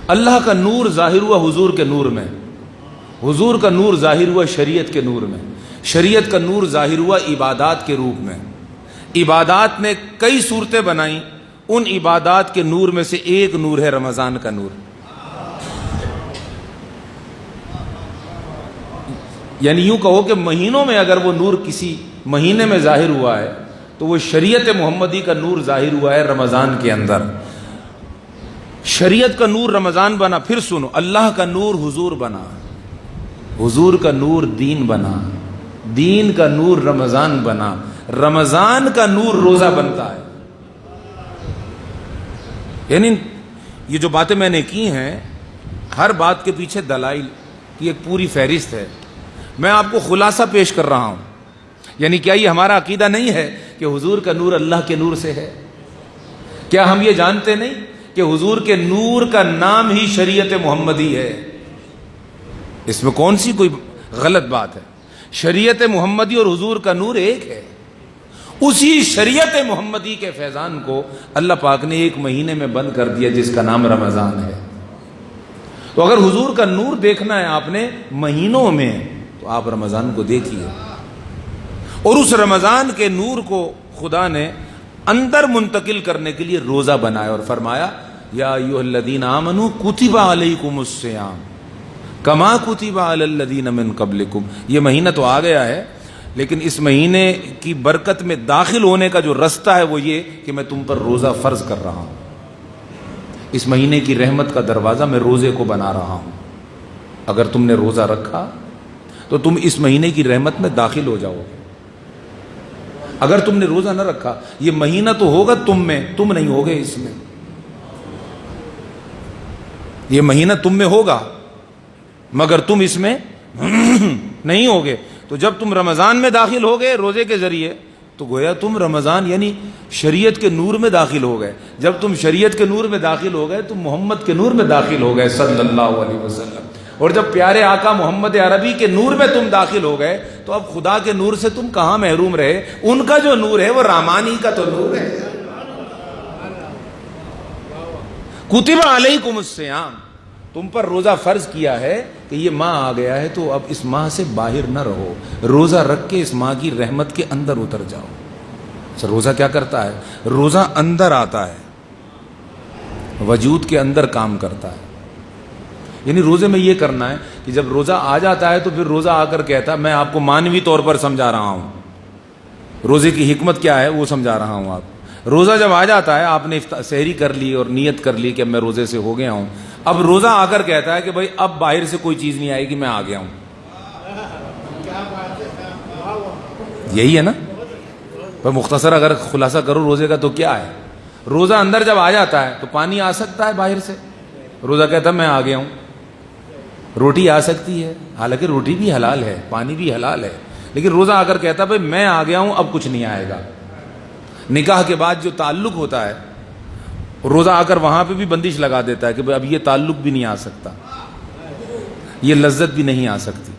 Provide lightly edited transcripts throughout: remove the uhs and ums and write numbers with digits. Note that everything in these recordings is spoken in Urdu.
اللہ کا نور ظاہر ہوا حضور کے نور میں، حضور کا نور ظاہر ہوا شریعت کے نور میں، شریعت کا نور ظاہر ہوا عبادات کے روپ میں۔ عبادات نے کئی صورتیں بنائیں، ان عبادات کے نور میں سے ایک نور ہے رمضان کا نور۔ یعنی یوں کہو کہ مہینوں میں اگر وہ نور کسی مہینے میں ظاہر ہوا ہے تو وہ شریعت محمدی کا نور ظاہر ہوا ہے رمضان کے اندر۔ شریعت کا نور رمضان بنا، پھر سنو، اللہ کا نور حضور بنا، حضور کا نور دین بنا، دین کا نور رمضان بنا، رمضان کا نور روزہ بنتا ہے۔ یعنی یہ جو باتیں میں نے کی ہیں، ہر بات کے پیچھے دلائل کی ایک پوری فہرست ہے، میں آپ کو خلاصہ پیش کر رہا ہوں۔ یعنی کیا یہ ہمارا عقیدہ نہیں ہے کہ حضور کا نور اللہ کے نور سے ہے؟ کیا ہم یہ جانتے نہیں کہ حضور کے نور کا نام ہی شریعت محمدی ہے؟ اس میں کون سی کوئی غلط بات ہے؟ شریعت محمدی اور حضور کا نور ایک ہے۔ اسی شریعت محمدی کے فیضان کو اللہ پاک نے ایک مہینے میں بند کر دیا جس کا نام رمضان ہے۔ تو اگر حضور کا نور دیکھنا ہے آپ نے مہینوں میں تو آپ رمضان کو دیکھیے، اور اس رمضان کے نور کو خدا نے اندر منتقل کرنے کے لیے روزہ بنایا اور فرمایا یا ایھا الذین آمنوا کتب علیکم الصیام کما کتب علی الذین من قبلکم۔ یہ مہینہ تو آ گیا ہے، لیکن اس مہینے کی برکت میں داخل ہونے کا جو رستہ ہے وہ یہ کہ میں تم پر روزہ فرض کر رہا ہوں۔ اس مہینے کی رحمت کا دروازہ میں روزے کو بنا رہا ہوں۔ اگر تم نے روزہ رکھا تو تم اس مہینے کی رحمت میں داخل ہو جاؤ گے۔ اگر تم نے روزہ نہ رکھا، یہ مہینہ تو ہوگا تم میں، تم نہیں ہوگے اس میں۔ یہ مہینہ تم میں ہوگا مگر تم اس میں نہیں ہوگے۔ تو جب تم رمضان میں داخل ہو گئے روزے کے ذریعے تو گویا تم رمضان یعنی شریعت کے نور میں داخل ہو گئے۔ جب تم شریعت کے نور میں داخل ہو گئے تو محمد کے نور میں داخل ہو گئے صلی اللہ علیہ وسلم۔ اور جب پیارے آقا محمد عربی کے نور میں تم داخل ہو گئے تو اب خدا کے نور سے تم کہاں محروم رہے؟ ان کا جو نور ہے وہ رامانی کا تو نور ہے۔ کتب علیکم الصیام، تم پر روزہ فرض کیا ہے کہ یہ ماہ آ گیا ہے تو اب اس ماہ سے باہر نہ رہو، روزہ رکھ کے اس ماہ کی رحمت کے اندر اتر جاؤ۔ سر روزہ کیا کرتا ہے؟ روزہ اندر آتا ہے، وجود کے اندر کام کرتا ہے۔ یعنی روزے میں یہ کرنا ہے کہ جب روزہ آ جاتا ہے تو پھر روزہ آ کر کہتا ہے میں آپ کو مانوی طور پر سمجھا رہا ہوں، روزے کی حکمت کیا ہے وہ سمجھا رہا ہوں آپ۔ روزہ جب آ جاتا ہے، آپ نے سحری کر لی اور نیت کر لی کہ میں روزے سے ہو گیا ہوں، اب روزہ آ کر کہتا ہے کہ بھائی اب باہر سے کوئی چیز نہیں آئے گی، میں آ گیا ہوں۔ یہی ہے نا؟ پر مختصر اگر خلاصہ کرو روزے کا تو کیا ہے؟ روزہ اندر جب آ جاتا ہے تو پانی آ سکتا ہے باہر سے، روزہ کہتا ہے میں آ گیا ہوں۔ روٹی آ سکتی ہے، حالانکہ روٹی بھی حلال ہے، پانی بھی حلال ہے، لیکن روزہ آ کر کہتا ہے بھائی میں آ گیا ہوں، اب کچھ نہیں آئے گا۔ نکاح کے بعد جو تعلق ہوتا ہے روزہ آ کر وہاں پہ بھی بندش لگا دیتا ہے کہ بھائی اب یہ تعلق بھی نہیں آ سکتا، یہ لذت بھی نہیں آ سکتی۔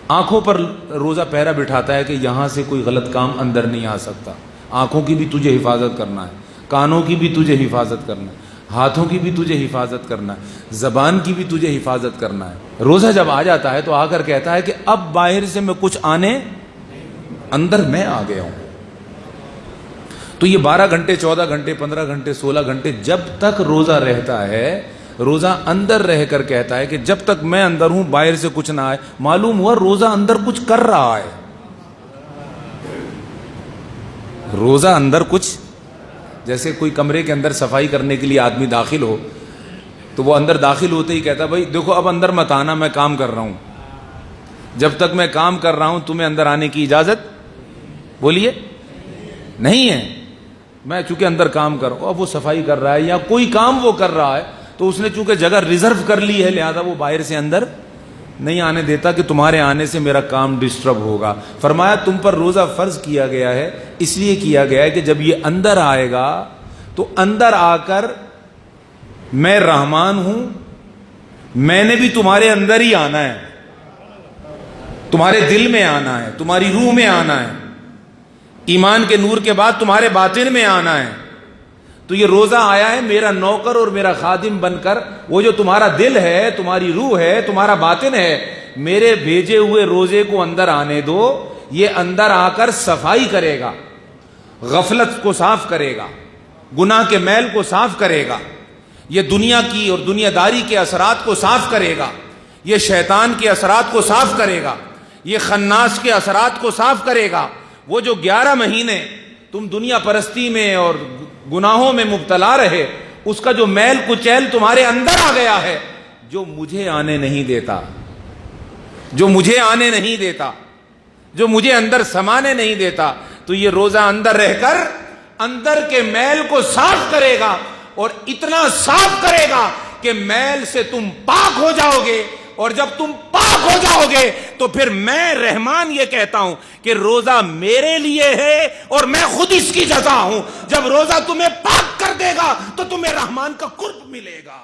آنکھوں پر روزہ پہرا بٹھاتا ہے کہ یہاں سے کوئی غلط کام اندر نہیں آ سکتا۔ آنکھوں کی بھی تجھے حفاظت کرنا ہے، کانوں کی بھی تجھے حفاظت کرنا ہے، ہاتھوں کی بھی تجھے حفاظت کرنا ہے، زبان کی بھی تجھے حفاظت کرنا ہے۔ روزہ جب آ جاتا ہے تو آ کر کہتا ہے کہ اب باہر سے میں کچھ آنے، اندر میں آ گیا ہوں۔ تو یہ 12 گھنٹے 14 گھنٹے 15 گھنٹے 16 گھنٹے جب تک روزہ رہتا ہے، روزہ اندر رہ کر کہتا ہے کہ جب تک میں اندر ہوں باہر سے کچھ نہ آئے۔ معلوم ہوا روزہ اندر کچھ کر رہا ہے، روزہ اندر کچھ، جیسے کوئی کمرے کے اندر صفائی کرنے کے لیے آدمی داخل ہو تو وہ اندر داخل ہوتے ہی کہتا بھائی دیکھو اب اندر مت آنا، میں کام کر رہا ہوں، جب تک میں کام کر رہا ہوں تمہیں اندر آنے کی اجازت بولیے نہیں ہے، میں چونکہ اندر کام کر رہا ہوں۔ اب وہ صفائی کر رہا ہے یا کوئی کام وہ کر رہا ہے تو اس نے چونکہ جگہ ریزرو کر لی ہے، لہذا وہ باہر سے اندر نہیں آنے دیتا کہ تمہارے آنے سے میرا کام ڈسٹرب ہوگا۔ فرمایا تم پر روزہ فرض کیا گیا ہے، اس لیے کیا گیا ہے کہ جب یہ اندر آئے گا تو اندر آ کر میں رحمان ہوں، میں نے بھی تمہارے اندر ہی آنا ہے، تمہارے دل میں آنا ہے، تمہاری روح میں آنا ہے، ایمان کے نور کے بعد تمہارے باطن میں آنا ہے۔ تو یہ روزہ آیا ہے میرا نوکر اور میرا خادم بن کر، وہ جو تمہارا دل ہے، تمہاری روح ہے، تمہارا باطن ہے، میرے بھیجے ہوئے روزے کو اندر آنے دو. یہ اندر آ کر صفائی کرے گا، غفلت کو صاف کرے گا، گناہ کے میل کو صاف کرے گا، یہ دنیا کی اور دنیا داری کے اثرات کو صاف کرے گا، یہ شیطان کے اثرات کو صاف کرے گا، یہ خناس کے اثرات کو صاف کرے گا. وہ جو 11 مہینے تم دنیا پرستی میں اور گناہوں میں مبتلا رہے، اس کا جو میل کچیل تمہارے اندر آ گیا ہے، جو مجھے آنے نہیں دیتا، جو مجھے آنے نہیں دیتا، جو مجھے اندر سمانے نہیں دیتا، تو یہ روزہ اندر رہ کر اندر کے میل کو صاف کرے گا، اور اتنا صاف کرے گا کہ میل سے تم پاک ہو جاؤ گے. اور جب تم پاک ہو جاؤ گے تو پھر میں رحمان یہ کہتا ہوں کہ روزہ میرے لیے ہے اور میں خود اس کی جزا ہوں. جب روزہ تمہیں پاک کر دے گا تو تمہیں رحمان کا قرب ملے گا.